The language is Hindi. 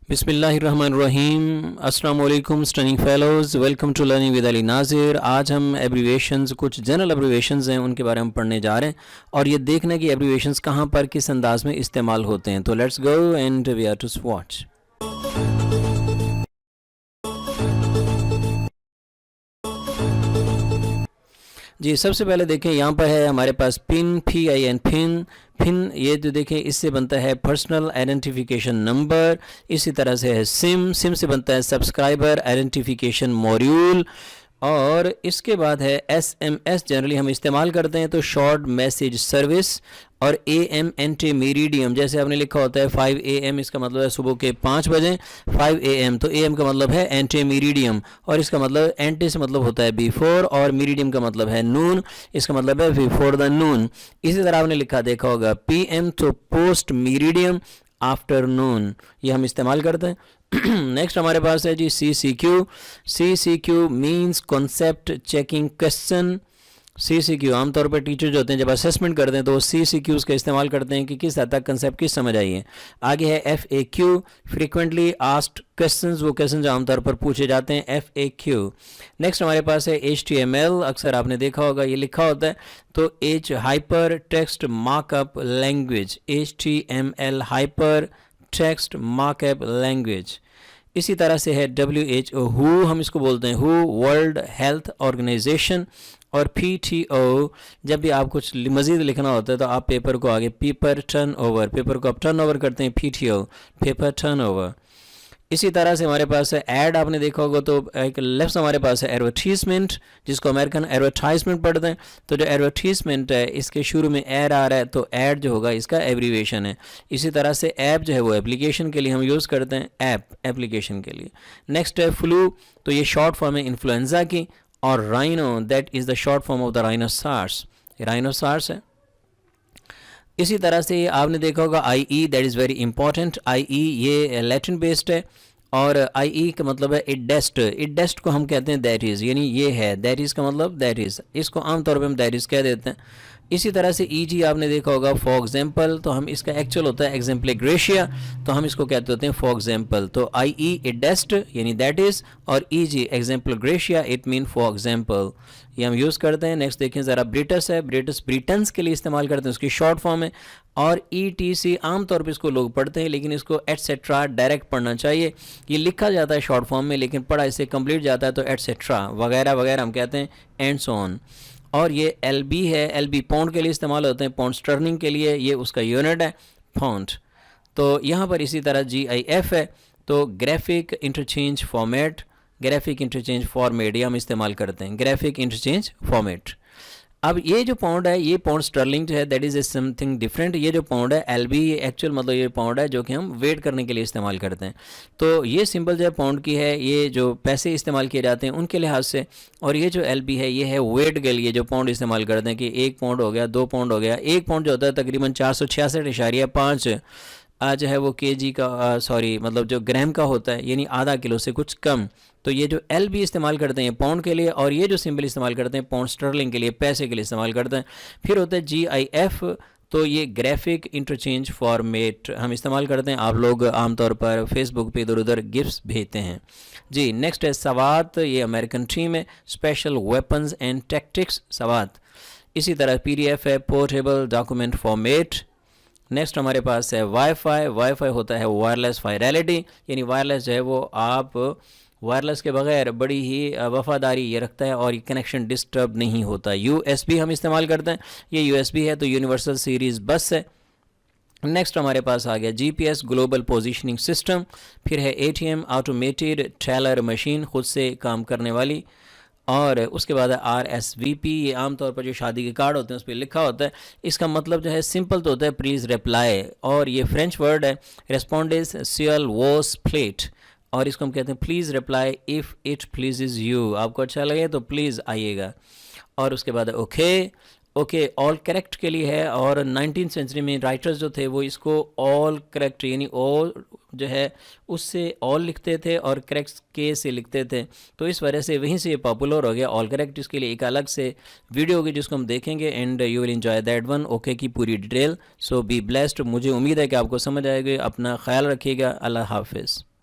बिस्मिल्लाहिर्रहमानिर्रहीम। अस्सलाम वालेकुम stunning fellows, welcome to learning with Ali Nazir. आज हम एब्रीवेशंस, कुछ जनरल एब्रीवेशंस हैं, उनके बारे में पढ़ने जा रहे हैं और ये देखना कि एब्रीवेशंस कहाँ पर किस अंदाज में इस्तेमाल होते हैं। तो let's go and we are to watch. जी, सबसे पहले देखें यहाँ पर है हमारे पास पिन, PIN, पिन। ये जो देखें इससे बनता है पर्सनल आइडेंटिफिकेशन नंबर। इसी तरह से है सिम से बनता है सब्सक्राइबर आइडेंटिफिकेशन मॉड्यूल। और इसके बाद है SMS, जनरली हम इस्तेमाल करते हैं तो शॉर्ट मैसेज सर्विस। और AM एंटीमेरिडियम, जैसे आपने लिखा होता है 5 AM, इसका मतलब है सुबह के 5 बजे 5 AM, तो AM का मतलब है एंटीमेरिडियम और इसका मतलब एंटी से मतलब होता है बिफोर और मेरिडियम का मतलब है नून, इसका मतलब है बिफोर द नून। इसी तरह आपने लिखा देखा होगा PM, तो पोस्ट मेरिडियम आफ्टरनून, ये हम इस्तेमाल करते हैं। नेक्स्ट हमारे पास है जी CCQ means concept checking question. CCQ आमतौर पर टीचर जो होते हैं जब असेसमेंट करते हैं तो वो CCQs का इस्तेमाल करते हैं कि किस हद तक कंसेप्ट की समझ आई है। आगे है FAQ, फ्रीक्वेंटली आस्क्ड क्वेश्चंस, वो क्वेश्चन जो आमतौर पर पूछे जाते हैं FAQ। नेक्स्ट हमारे पास है HTML, अक्सर आपने देखा होगा ये लिखा होता है तो H hyper text markup language, HTML hyper text markup language. इसी तरह से है WHO, हु हम इसको बोलते हैं, हु वर्ल्ड हेल्थ ऑर्गेनाइजेशन। और PTO, जब भी आप कुछ मज़ीद लिखना होता है तो आप पेपर को आगे पेपर टर्नओवर, पेपर को आप टर्नओवर करते हैं PTO, पेपर टर्नओवर। इसी तरह से हमारे पास है ऐड, आपने देखा होगा तो एक लेफ्ट हमारे पास है एडवर्टीजमेंट, जिसको अमेरिकन एडवर्टाइजमेंट पढ़ते हैं। तो जो एडवर्टीजमेंट है इसके शुरू में एर आ रहा है तो ऐड जो होगा इसका एब्रीवेशन है। इसी तरह से ऐप जो है वो एप्लीकेशन के लिए हम यूज़ करते हैं, ऐप एप्लीकेशन के लिए। नेक्स्ट है फ्लू, तो ये शॉर्ट फॉर्म है इन्फ्लुएंजा की। और rhino, that is the short form of the rhinoceros, rhinoceros है। इसी तरह से आपने देखा होगा IE, that is very important. IE ये लैटिन बेस्ड है और IE का मतलब है इडेस्ट। इडेस्ट को हम कहते हैं दैट इज़, यानी ये है, दैट इज़ का मतलब दैट इज़, इसको आमतौर पे हम दैट इज़ कह देते हैं। इसी तरह से EG आपने देखा होगा फॉर एग्जाम्पल, तो हम इसका एक्चुअल होता है एग्जाम्पलेग्रेशिया, तो हम इसको कहते होते हैं फॉर एग्जाम्पल। तो IE इडेस्ट यानी दैट इज़ और EG एग्जाम्पलेग्रेशिया इट मीन फॉर एग्जाम्पल, ये हम यूज़ करते हैं। नेक्स्ट देखें ज़रा ब्रिटस है, ब्रिटस ब्रिटन्स के लिए इस्तेमाल करते हैं, उसकी शॉर्ट फॉर्म है। और ETC आमतौर पर इसको लोग पढ़ते हैं लेकिन इसको एटसेट्रा डायरेक्ट पढ़ना चाहिए। ये लिखा जाता है शॉर्ट फॉर्म में लेकिन पढ़ा इससे कंप्लीट जाता है तो एटसेट्रा वगैरह वगैरह हम कहते हैं, एंड सो ऑन। और ये LB है, LB पाउंड के लिए इस्तेमाल होते हैं, पाउंड स्टर्लिंग के लिए ये उसका यूनिट है पाउंड। तो यहाँ पर इसी तरह GIF है, तो graphic interchange format, graphic interchange format ये हम इस्तेमाल करते हैं, ग्राफिक इंटरचेंज फॉर्मेट। अब ये जो पाउंड है, ये पाउंड स्टर्लिंग जो है दैट इज़ समथिंग डिफरेंट। ये जो पाउंड है LB, ये एक्चुअल मतलब ये पाउंड है जो कि हम वेट करने के लिए इस्तेमाल करते हैं। तो ये सिंबल जो है पाउंड की है, ये जो पैसे इस्तेमाल किए जाते हैं उनके लिहाज से। और ये जो LB है ये है वेट के लिए जो पाउंड इस्तेमाल करते हैं कि 1 पाउंड हो गया, 2 पाउंड हो गया। 1 पाउंड जो होता है तकरीबन 466.5 जो है वो KG का सॉरी मतलब जो ग्राम का होता है, यानी आधा किलो से कुछ कम। तो ये जो LB इस्तेमाल करते हैं पाउंड के लिए और ये जो सिंबल इस्तेमाल करते हैं पाउंड स्टर्लिंग के लिए, पैसे के लिए इस्तेमाल करते हैं। फिर होता है GIF, तो ये ग्राफिक इंटरचेंज फॉर्मेट हम इस्तेमाल करते हैं। आप लोग आमतौर पर फेसबुक पे इधर उधर गिफ्ट्स भेजते हैं जी। नेक्स्ट है सवात, ये अमेरिकन टीम है, special weapons and tactics Swat. इसी तरह PDF है, पोर्टेबल डॉक्यूमेंट फॉर्मेट। नेक्स्ट हमारे पास है वाईफाई, वाईफाई होता है वायरलेस वायरलिटी, यानी वायरलेस जो है वो आप वायरलेस के बगैर बड़ी ही वफादारी ये रखता है और ये कनेक्शन डिस्टर्ब नहीं होता। USB हम इस्तेमाल करते हैं, ये USB है तो यूनिवर्सल सीरीज़ बस है। नेक्स्ट हमारे पास आ गया GPS ग्लोबल पोजीशनिंग सिस्टम। फिर है ATM ऑटोमेटेड टेलर मशीन, खुद से काम करने वाली। और उसके बाद है RSVP, ये आमतौर पर जो शादी के कार्ड होते हैं उस पर लिखा होता है। इसका मतलब जो है सिंपल तो होता है प्लीज़ रिप्लाई, और ये फ्रेंच वर्ड है रेस्पॉन्डेस सियल वोस प्लेट, और इसको हम कहते हैं please reply if it please you, आपको अच्छा लगे तो प्लीज़ आइएगा। और उसके बाद ओके ऑल करेक्ट के लिए है। और 19th सेंचुरी में राइटर्स जो थे वो इसको ऑल करेक्ट यानी ऑल जो है उससे ऑल लिखते थे और करेक्ट के से लिखते थे, तो इस वजह से वहीं से ये पॉपुलर हो गया। ऑल करेक्ट इसके लिए एक अलग से वीडियो होगी जिसको हम देखेंगे and you will enjoy that one. Okay की पूरी डिटेल। So be blessed. मुझे उम्मीद है कि आपको समझ आएगी। अपना ख्याल रखिएगा। अल्लाह हाफिज़।